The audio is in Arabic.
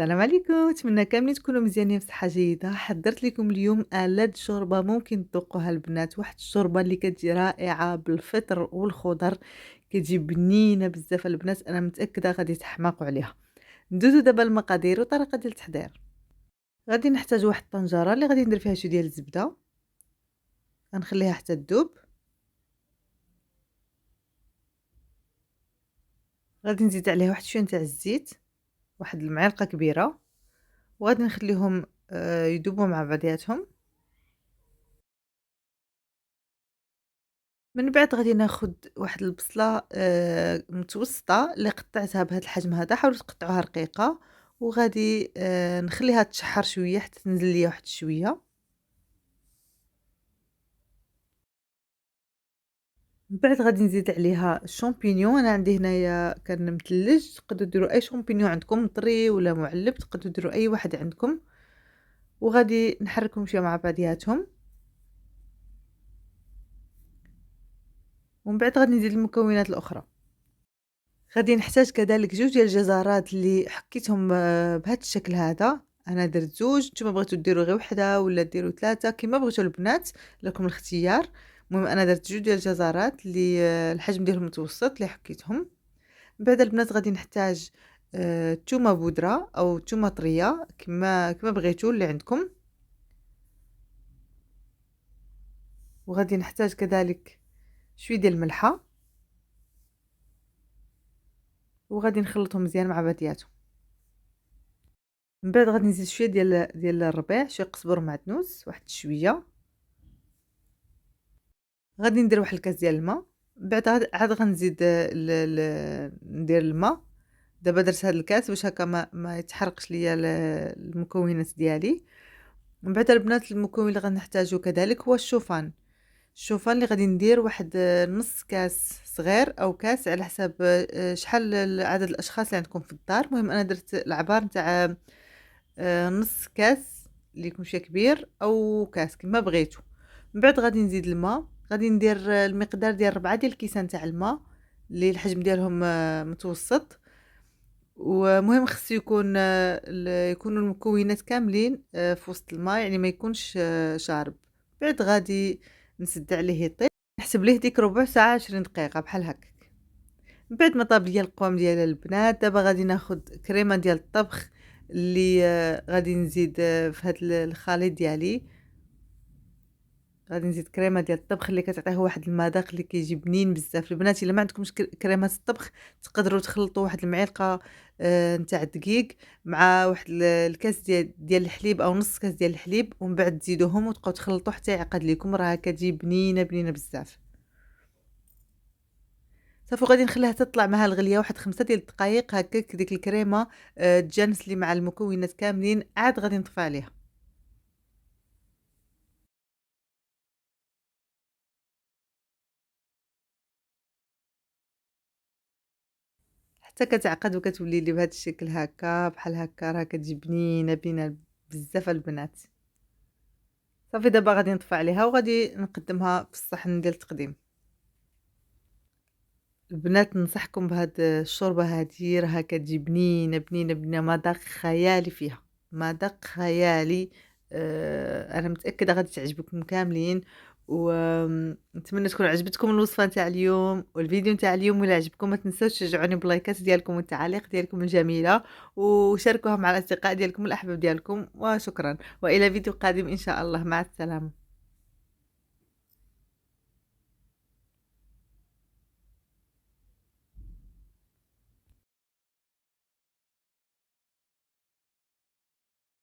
السلام عليكم، نتمنى كاملين تكونوا مزيانين بصحة جيدة. حضرت لكم اليوم ألذ شوربة ممكن تذوقوها البنات، واحد الشوربة اللي كتجي رائعة بالفطر والخضر، كتجي بنينة بزاف البنات. أنا متأكدة غادي تحماقوا عليها. ندوزو دابا المقادير وطريقة ديال التحضير. غادي نحتاج واحد الطنجرة اللي غادي ندير فيها شوية ديال الزبدة، غنخليها حتى تذوب. غادي نزيد عليها واحد شوية نتاع الزيت، واحد المعلقة كبيرة، وغادي نخليهم يذوبوا مع بعضياتهم. من بعد غادي ناخد واحد البصلة متوسطة اللي قطعتها بهذا الحجم هذا، حاولوا تقطعوها رقيقة، وغادي نخليها تشحر شوية حتى تنزل ليا واحد شوية. من بعد غادي نزيد عليها الشامبينيون. انا عندي هنايا كان مثلج، تقدروا ديروا اي شامبينيون عندكم طري ولا معلب، تقدروا ديروا اي واحد عندكم، وغادي نحركهم شويه مع بعضياتهم. ومن بعد غادي نزيد المكونات الاخرى. غادي نحتاج كذلك جوج ديال الجزرات اللي حكيتهم بهذا الشكل هذا. انا درت زوج، نتوما بغيتو ديروا غير وحده ولا ديروا ثلاثه كما بغيتو البنات، لكم الاختيار. المهم انا درت جوج ديال الجزرات اللي الحجم ديالهم متوسط اللي حكيتهم. من بعد البنات غادي نحتاج تومه بودره او تومه طريه كما بغيتو اللي عندكم. وغادي نحتاج كذلك شويه ديال الملحه، وغادي نخلطهم مزيان مع بعضياتهم. من بعد غادي نزيد شويه ديال الربيع، شويه قزبر ومعدنوس، واحد شويه. غادي ندير واحد الكاس ديال الماء. من بعد عاد غنزيد ندير الماء. دابا درت هاد الكاس باش هكا ما يتحرقش ليا المكونات ديالي. من بعد البنات المكون اللي غنحتاجو كذلك هو الشوفان. الشوفان اللي غادي ندير واحد نص كاس صغير او كاس على حساب شحال عدد الاشخاص اللي عندكم في الدار. المهم انا درت العبار نتاع نص كاس اللي يكون شويه كبير او كاس كما بغيتو. من بعد غادي نزيد الماء. غادي ندير المقدار ديال 4 ديال الكيسان تاع الماء اللي الحجم ديالهم متوسط. ومهم خصو يكون يكونوا المكونات كاملين في وسط الماء، يعني ما يكونش شارب. بعد غادي نسد عليه يطيب، نحسب ليه ديك ربع ساعه 20 دقيقه بحال هكا. من بعد ما طاب ليا القوام ديال البنات، دابا غادي ناخد كريمه ديال الطبخ اللي غادي نزيد في هاد الخليط ديالي. غادي نزيد كريمه ديال الطبخ اللي كتعطيه واحد المذاق اللي كيجي بنين بزاف. البنات الا ما عندكمش كريمه الطبخ، تقدروا تخلطوا واحد المعلقه نتاع الدقيق مع واحد الكاس ديال الحليب او نص كاس ديال الحليب، ومن بعد تزيدوهم وتبقاو تخلطوا حتى يعقد لكم. راه كتجي بنينه بنينه بزاف. صافي غادي نخليها تطلع معها الغليه واحد 5 ديال الدقائق هكاك، ديك الكريمه تجانس لي مع المكونات كاملين. عاد غادي نطفي عليها حتى كتعقد وكتولي لي بهذا الشكل هكا بحال هكا. راه كتجي بنينه بنينه بزاف البنات. صافي دابا غادي نطفي عليها وغادي نقدمها في الصحن ديال التقديم. البنات ننصحكم بهاد الشوربه هادي، راها كتجي بنينه بنينه بنينه، مذاق خيالي فيها، مذاق خيالي. انا متاكده غادي تعجبكم كاملين. ونتمنى تكون عجبتكم الوصفه نتاع اليوم والفيديو نتاع اليوم. ولا عجبكم ما تنساوش تشجعوني باللايكات ديالكم والتعاليق ديالكم الجميله، وشاركوها مع الاصدقاء ديالكم والاحباب ديالكم. وشكرا، والى فيديو قادم ان شاء الله. مع السلامه.